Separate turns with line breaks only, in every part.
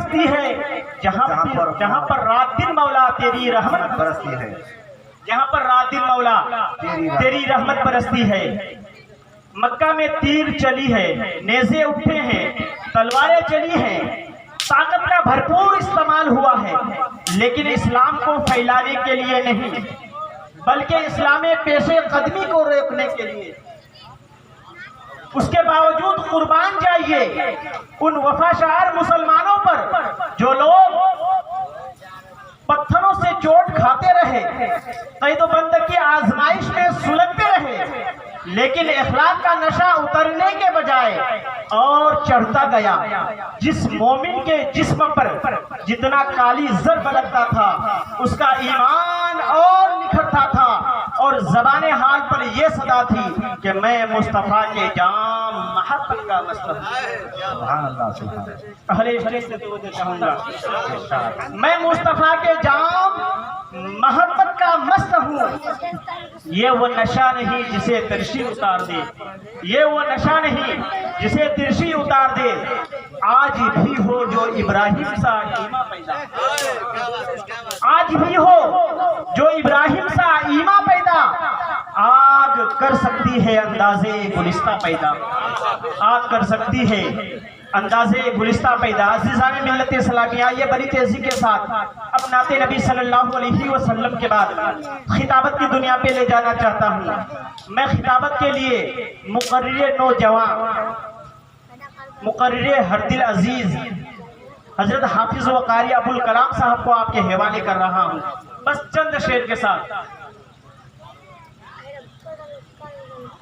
بستی ہے جہاں پر رات دن مولا تیری رحمت
برستی ہے،
جہاں پر رات دن مولا تیری رحمت برستی ہے۔ مکہ میں تیر چلی ہے، نیزے اٹھے ہیں، تلواریں چلی ہیں، طاقت کا بھرپور استعمال ہوا ہے، لیکن اسلام کو پھیلانے کے لیے نہیں بلکہ اسلام پیش قدمی کو روکنے کے لیے۔ اس کے باوجود قربان جائیے ان وفاشار مسلمانوں پر جو لوگ پتھروں سے چوٹ کھاتے رہے، قید و بند کی آزمائش میں سلگتے رہے، لیکن اخلاق کا نشہ اترنے کے بجائے اور چڑھتا گیا۔ جس مومن کے جسم پر جتنا کالی زر بلکتا تھا اس کا ایمان اور نکھرتا تھا، اور زبان حال پر یہ صدا تھی کہ میں مصطفیٰ کے جام محبت کا مست ہوں۔
سبحان اللہ، سبحان اللہ۔
اہل اسٹیج سے توجہ چاہوں گا، میں مصطفیٰ کے جام محبت کا مست ہوں۔ یہ وہ نشہ نہیں جسے ترشی اتار دے، یہ وہ نشہ نہیں جسے ترشی اتار دے۔ آج بھی ہو جو ابراہیم سا ایما پیدا، آج بھی ہو جو ابراہیم سا ایما پیدا، آگ کر سکتی ہے اندازے گلستہ پیدا، آگ کر سکتی ہے اندازے گلستہ پیدا۔ عزیزان ملت اسلامیہ، یہ بڑی تیزی کے ساتھ اب نعت نبی صلی اللہ علیہ وسلم کے بعد خطابت کی دنیا پہ لے جانا چاہتا ہوں۔ میں خطابت کے لیے مقرر نوجوان، مقرر ہر دل عزیز حضرت حافظ و قاری ابوالکلام صاحب کو آپ کے حوالے کر رہا ہوں، بس چند شعر کے ساتھ،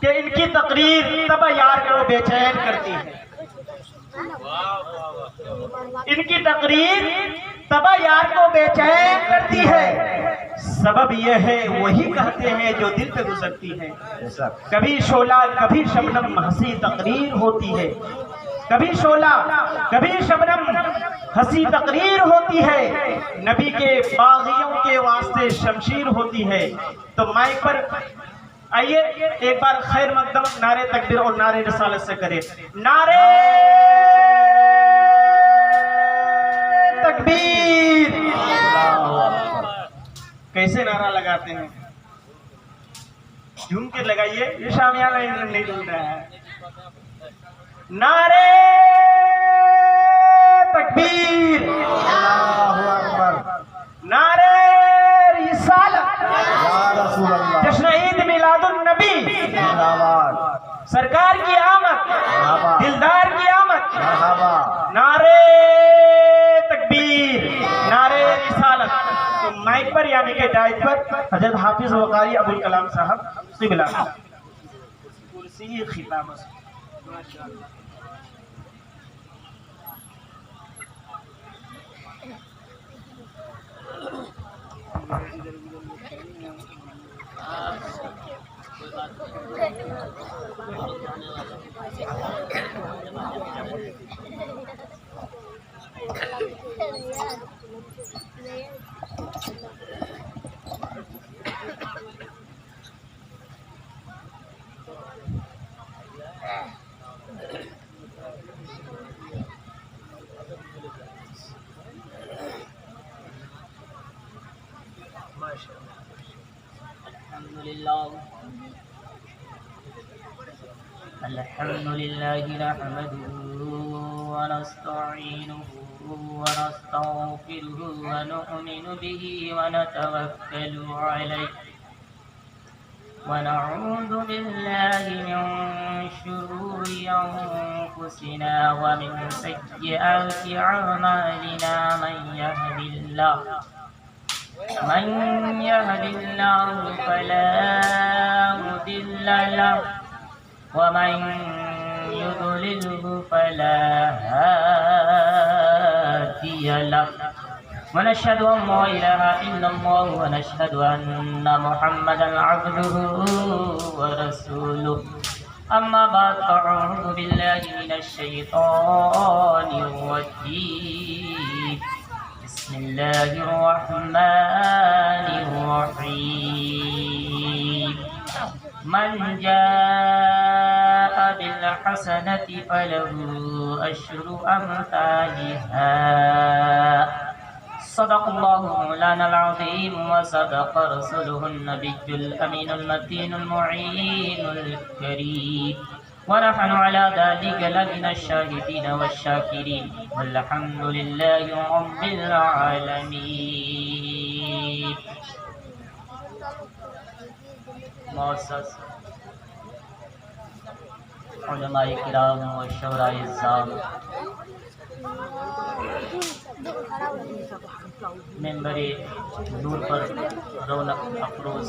کہ ان کی تقریر تب یار کو بے چین کرتی ہے، ان کی تقریر تب یار کو بے چین کرتی ہے۔ سبب یہ ہے وہی کہتے ہیں جو دل پہ گزرتی ہے۔ کبھی شعلہ کبھی شبنم ہنسی تقریر ہوتی ہے، کبھی شعلہ کبھی شبنم ہنسی تقریر ہوتی ہے، نبی کے باغیوں کے واسطے شمشیر ہوتی ہے۔ تو مائک پر آئیے ایک بار خیر مقدم نعرے تکبیر اور نعرے رسالت سے کریں۔ نعرے تکبیر! کیسے نعرہ لگاتے ہیں؟ جھوم کے لگائیے، یہ شامیانہ نہیں ڈھونڈ رہا ہے۔ نعرے تکبیر!
اللہ اکبر!
نعرے رسالت!
یا رسول اللہ!
جشن عید میلاد النبی!
مرحبا!
سرکار کی آمد!
مرحبا!
دلدار کی آمد!
مرحبا!
نعرے تکبیر! نعرے رسالت! تو مائک پر یعنی کہ ڈائٹ پر حضرت حافظ و قاری ابوالکلام صاحب قبلہ کرسی خطاب ماشاءاللہ۔
الحمد لله نحمده ونستعينه ونستغفره ونؤمن به ونتوكل عليه ونعوذ بالله من شرور أنفسنا ومن سيئات أعمالنا من يهد الله فلا مضل له ومن يضلله فلا هادي له ونشهد أن لا إله إلا الله ونشهد أن محمدا عبده ورسوله أما بعد فأعوذ بالله من الشيطان الرجيم بسم الله الرحمن الرحيم من جاء بالحسنة فله أشر أمثالها صدق الله مولانا العظيم وصدق رسوله النبي الأمين المتين المعين الكريم ونحن على ذلك لمن الشاهدين والشاكرين والحمد لله رب العالمين. معزز علماء کرام و شورا اعظام، ممبر نور پر رونق افروز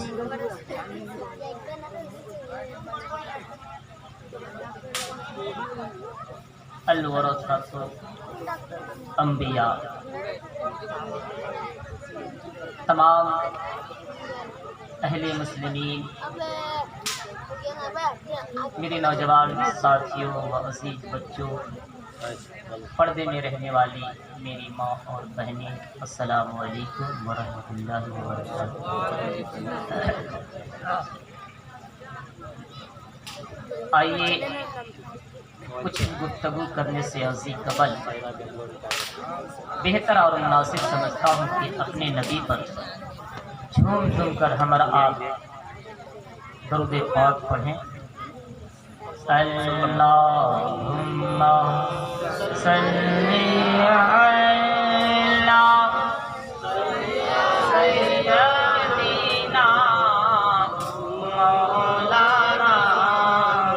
الورثۃ انبیاء، تمام اہل مسلمین، میرے نوجوان ساتھیوں و عزیز بچوں، پردے میں رہنے والی میری ماں اور بہنیں، السلام علیکم ورحمۃ اللہ وبرکاتہ۔ آئیے کچھ گفتگو کرنے سے عزیز قبل بہتر اور مناسب سمجھتا ہوں کہ اپنے نبی پر جھوم جھوم کر ہمارا آپ درود پاک پڑھیں۔ اللہم صلی علی سیدنا مولانا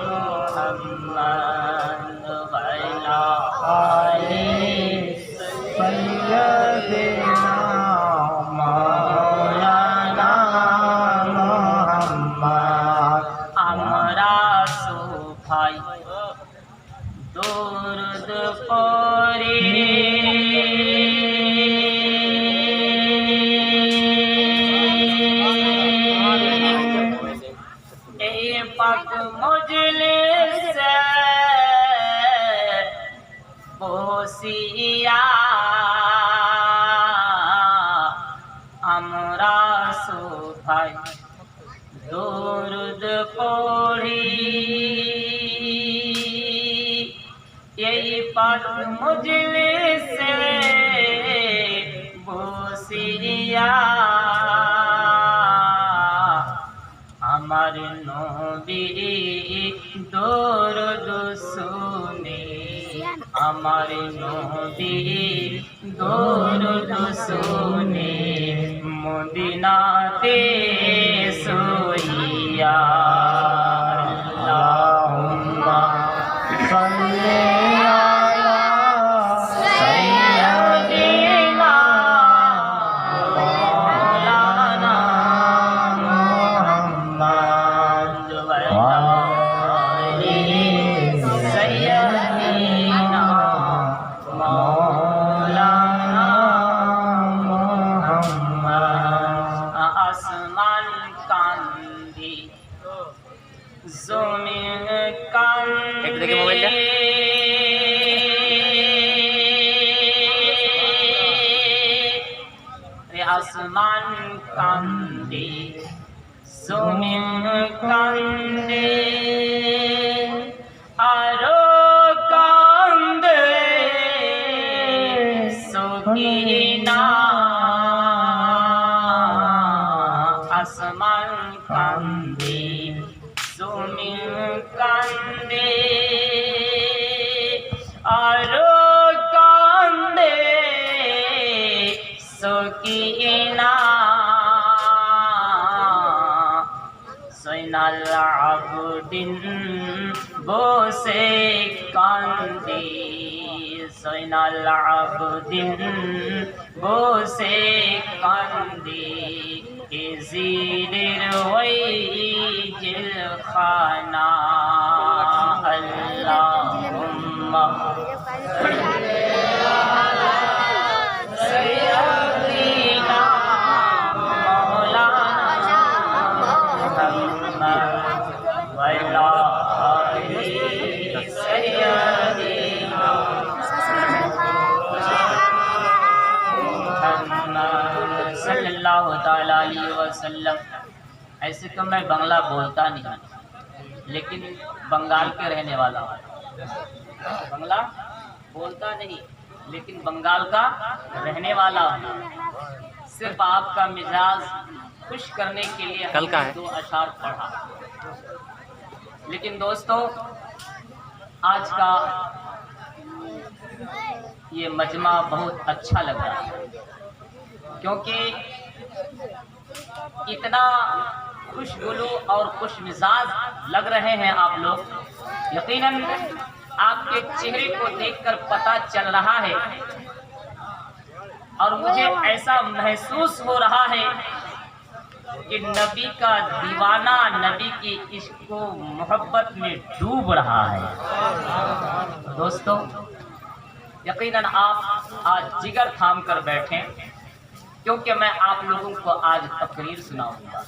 محمد وعلی آل
سیدنا مولانا محمد۔
আমরা সোফাই দরুদ পড়ি এই পাক মজলিসে বসিয়া আমরা সোফাই দরুদ পড়ি এই পাক মজলিসে বসিয়া আমার নবীর দরুদ শুনে, আমার নবীর দরুদ শুনে মদিনাতে সোইয়া।
আল্লাহুম্মা সাল্লি আলা
সাইয়্যিদিনা মাওলানা
মুহাম্মদ
ওয়া আলি সাইয়্যিদিনা মাওলানা
মুহাম্মদ।
আসমান কান্দি, জমিন কান্দি, আসমান কান্দি, জমিন কান্দে, আরো কান্দে সকিনা। আসমান কান্দে, জমিন কান্দে, আরো কান্দে সকিনা। সৈনাল আবদিন বসে কান্দে, সৈনাল আবদিন বসে কান্দে, জিরের ওই জিলখানা। আল্লাহুম্মা সাইয়্যিদিনা মাওলানা মুহাম্মদ ওয়া আলা আলি সাইয়্যিদিনা محمد صلی اللہ تعالی علیہ وسلم۔ ایسے تو میں بنگلہ بولتا نہیں، لیکن بنگال کے رہنے والا ہوں۔ بنگلہ بولتا نہیں لیکن بنگال کا رہنے والا ہوں. صرف آپ کا مزاج خوش کرنے کے لیے ہم نے 2 اشعار پڑھا. لیکن دوستو آج کا یہ مجمع بہت اچھا لگ رہا ہے کیونکہ اتنا خوشگلو اور خوش مزاج لگ رہے ہیں آپ لوگ. یقیناً آپ کے چہرے کو دیکھ کر پتہ چل رہا ہے اور مجھے ایسا محسوس ہو رہا ہے کہ نبی کا دیوانہ نبی کی عشق و محبت میں ڈوب رہا ہے. دوستو یقیناً آپ آج جگر تھام کر بیٹھیں کیونکہ میں آپ لوگوں کو آج تقریر سناؤں گا.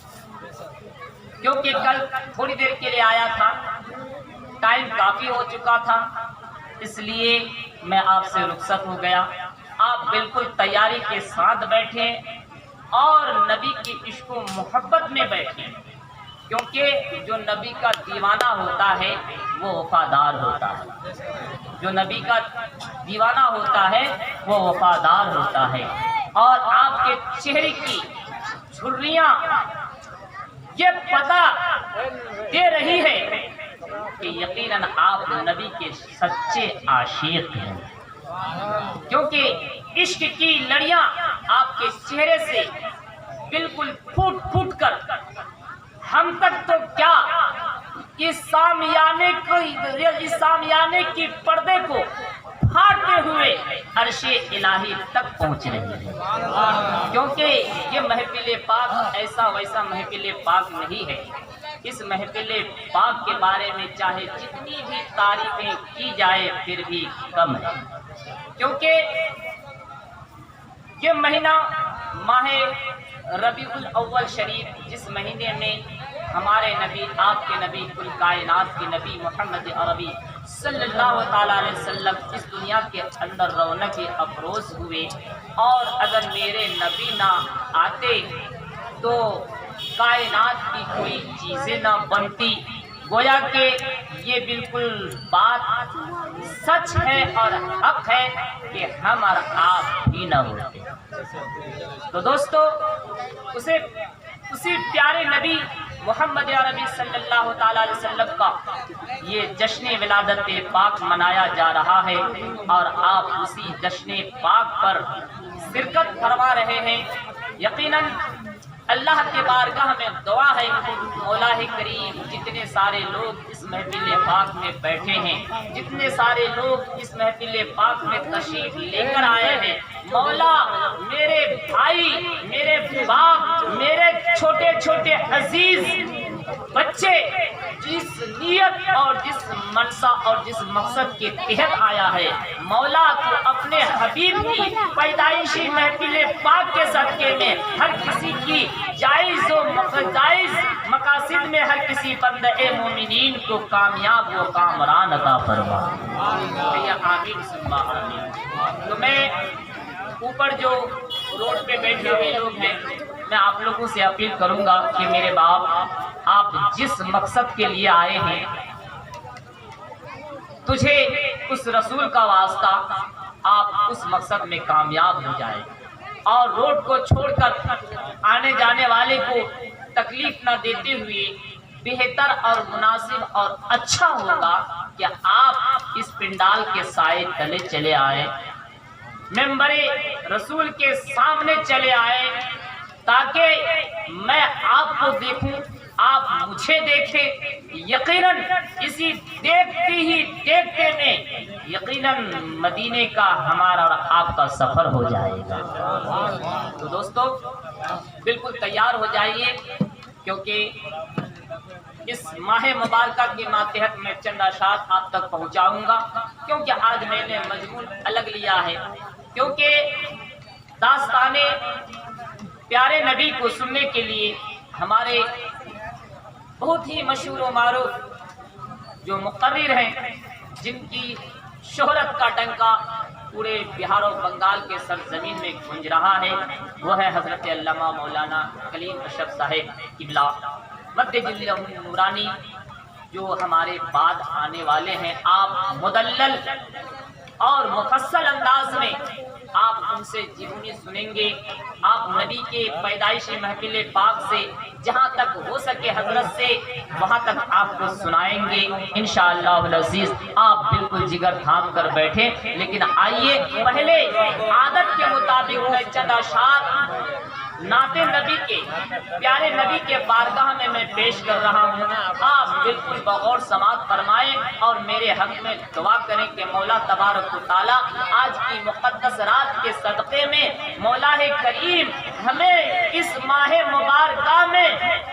کیونکہ کل تھوڑی دیر کے لیے آیا تھا, ٹائم کافی ہو چکا تھا, اس لیے میں آپ سے رخصت ہو گیا. آپ بالکل تیاری کے ساتھ بیٹھیں اور نبی کی عشق و محبت میں بیٹھیں کیونکہ جو نبی کا دیوانہ ہوتا ہے وہ وفادار ہوتا ہے. جو نبی کا دیوانہ ہوتا ہے وہ وفادار ہوتا ہے. اور آپ کے چہرے کی جھریاں یہ پتہ دے رہی ہے کہ یقیناً آپ نبی کے سچے عاشق ہیں کیونکہ عشق کی لڑیاں آپ کے چہرے سے بالکل پھوٹ پھوٹ کر ہم تک تو کیا اس سامیانے کی پردے کو پھاڑتے ہوئے عرش الہی تک پہنچ رہی ہے. کیونکہ یہ محفل پاک ایسا ویسا محفل پاک نہیں ہے. اس محفل پاک کے بارے میں چاہے جتنی بھی تعریفیں کی جائے پھر بھی کم ہے کیونکہ یہ مہینہ ماہ ربیع الاول شریف جس مہینے میں ہمارے نبی آپ کے نبی کل کائنات کے نبی محمد عربی صلی اللہ تعالیٰ علیہ وسلم اس دنیا کے اندر رونق افروز ہوئے, اور اگر میرے نبی نہ آتے تو کائنات کی کوئی چیزیں نہ بنتی. گویا کہ یہ بالکل بات سچ ہے اور حق ہے کہ ہم اور آپ ہی نہ ہوتے. تو دوستو اسی پیارے نبی محمد عربی صلی اللہ تعالیٰ علیہ وسلم کا یہ جشن ولادت پاک منایا جا رہا ہے اور آپ اسی جشن پاک پر شرکت فرما رہے ہیں. یقیناً اللہ کے بارگاہ میں دعا ہے مولا کریم جتنے سارے لوگ اس محفل پاک میں بیٹھے ہیں, جتنے سارے لوگ اس محفل پاک میں تشریف لے کر آئے ہیں, مولا میرے بھائی, میرے باپ, میرے چھوٹے چھوٹے عزیز بچے جس نیت اور جس منشا اور جس مقصد کے تحت آیا ہے, مولا تو اپنے حبیب کی پیدائشی محفل پاک کے صدقے میں ہر کسی کی جائز و جائز مقاصد میں ہر کسی بندہ مومنین کو کامیاب و کامران عطا فرما. آمین ثم آمین. تو میں اوپر جو روڈ پہ بیٹھے ہوئے لوگ ہیں میں آپ لوگوں سے اپیل کروں گا کہ میرے باپ آپ جس مقصد کے لیے آئے ہیں تجھے اس رسول کا واسطہ آپ اس مقصد میں کامیاب ہو جائیں اور روڈ کو چھوڑ کر آنے جانے والے کو تکلیف نہ دیتے ہوئے بہتر اور مناسب اور اچھا ہوگا کہ آپ اس پنڈال کے سائے تلے چلے آئیں, ممبر رسول کے سامنے چلے آئے تاکہ میں آپ کو دیکھوں, آپ مجھے دیکھیں. یقیناً اسی دیکھتے میں یقیناً مدینے کا ہمارا اور آپ کا سفر ہو جائے گا. تو دوستو بالکل تیار ہو جائیے کیونکہ اس ماہ مبارکہ کے ماتحت میں چند اشعار آپ تک پہنچاؤں گا کیونکہ آج میں نے مضمون الگ لیا ہے کیونکہ داستان پیارے نبی کو سننے کے لیے ہمارے بہت ہی مشہور و معروف جو مقرر ہیں جن کی شہرت کا ڈنکا پورے بہار و بنگال کے سرزمین میں گونج رہا ہے وہ ہے حضرت علامہ مولانا کلیم اشرف صاحب قبلہ مدجل نورانی, جو ہمارے بعد آنے والے ہیں. آپ مدلل اور مفصل انداز میں آپ ان سے جنونی سنیں گے. آپ نبی کے پیدائشی محفل پاک سے جہاں تک ہو سکے حضرت سے وہاں تک آپ کو سنائیں گے انشاءاللہ العزیز. آپ بالکل جگر تھام کر بیٹھیں. لیکن آئیے پہلے عادت کے مطابق میں چند اشعار نعت نبی کے پیارے نبی کے بارگاہ میں پیش کر رہا ہوں. آپ بالکل بغور سماعت فرمائیں اور میرے حق میں دعا کریں کہ مولا تبارک و تعالی آج کی مقدس رات کے صدقے میں مولا کریم ہمیں اس ماہ مبارکہ میں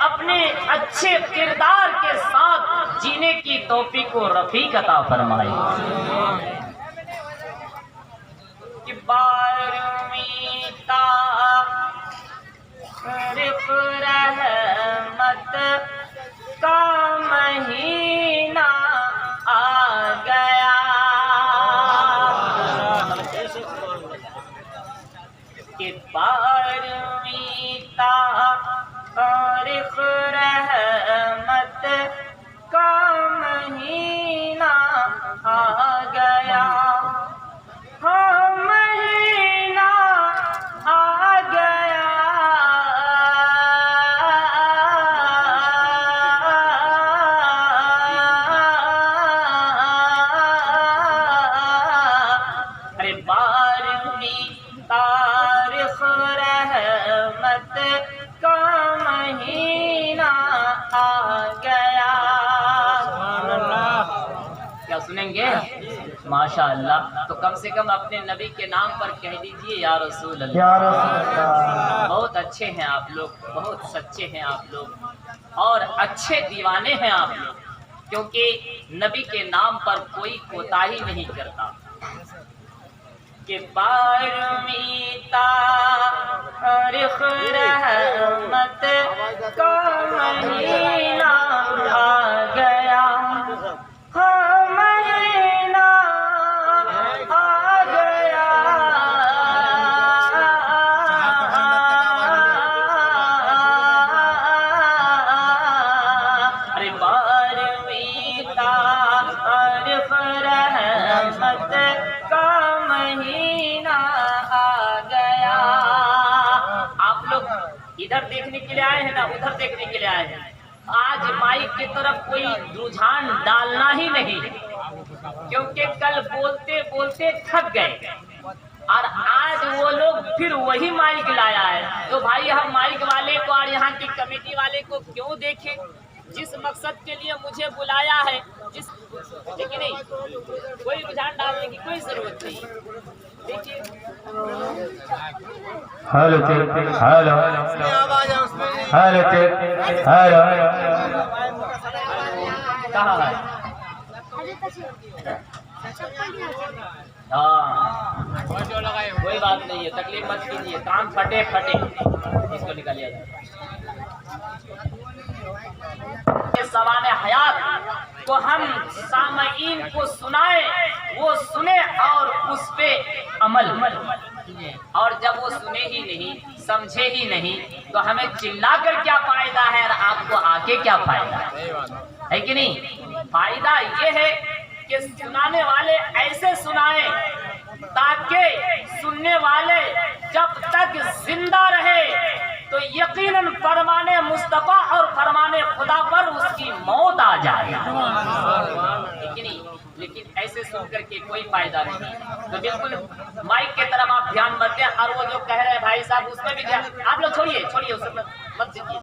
اپنے اچھے کردار کے ساتھ جینے کی توفیق و رفیق عطا فرمائے. کہ 12ویں تاریخ رحمت کا مہینہ آ گیا. کہ 12ویں تاریخ رحمت کا مہینہ آ گیا. ہاں مہینہ آ گیا. ارے 12ویں تاریخ رحمت کا مہینہ آ گیا. کیا سنیں گے؟ ماشاء اللہ. تو کم سے کم اپنے نبی کے نام پر کہہ دیجئے یا رسول اللہ.
یا رسول اللہ.
بہت اچھے ہیں آپ لوگ, بہت سچے ہیں آپ لوگ, اور اچھے دیوانے ہیں آپ لوگ, کیونکہ نبی کے نام پر کوئی کوتاہی نہیں کرتا. کہ 12ویں تاریخ رحمت کا مہینہ آ گیا. ہاں مہینہ آ گیا. ارے 12ویں تاریخ رحمت کا مہینہ آ گیا. آپ لوگ ادھر دیکھنے کے لیے آئے ہیں نا, ادھر دیکھنے کے لیے آئے ہیں. آج مائک کی طرف کوئی رجحان ڈالنا ہی نہیں, کیونکہ کل بولتے بولتے تھک گئے اور آج وہ لوگ پھر وہی مائک لایا ہے. تو بھائی ہم مائک والے کو اور یہاں کی کمیٹی والے کو کیوں دیکھیں؟ جس مقصد کے لیے مجھے بلایا ہے, لیکن نہیں, کوئی رجحان ڈالنے کی کوئی ضرورت نہیں. دیکھیے
ہیلو ہیلو ہیلو ہیلو.
کہاں ہے؟ ہاں کوئی بات نہیں ہے, تکلیف مت کیجیے. کام پھٹے اس کو نکالیا جائے. سوال حیات کو ہم سامعین کو سنائیں, وہ سنیں اور اس پہ عمل. اور جب وہ سنے ہی نہیں, سمجھے ہی نہیں, تو ہمیں چلا کر کیا فائدہ ہے اور آپ کو آ کے کیا فائدہ ہے کہ نہیں؟ فائدہ یہ ہے کہ سنانے والے ایسے سنائیں تاکہ سننے والے جب تک زندہ رہے تو یقیناً فرمان مصطفیٰ اور فرمان خدا پر اس کی موت آ جائے. لیکن ایسے سن کر کے کوئی فائدہ نہیں. تو بالکل مائک کی طرف آپ دھیان مت دیں, اور وہ جو کہہ رہے ہیں بھائی صاحب اس میں بھی دھیان. آپ لوگ چھوڑیے اس میں مت دیجیے.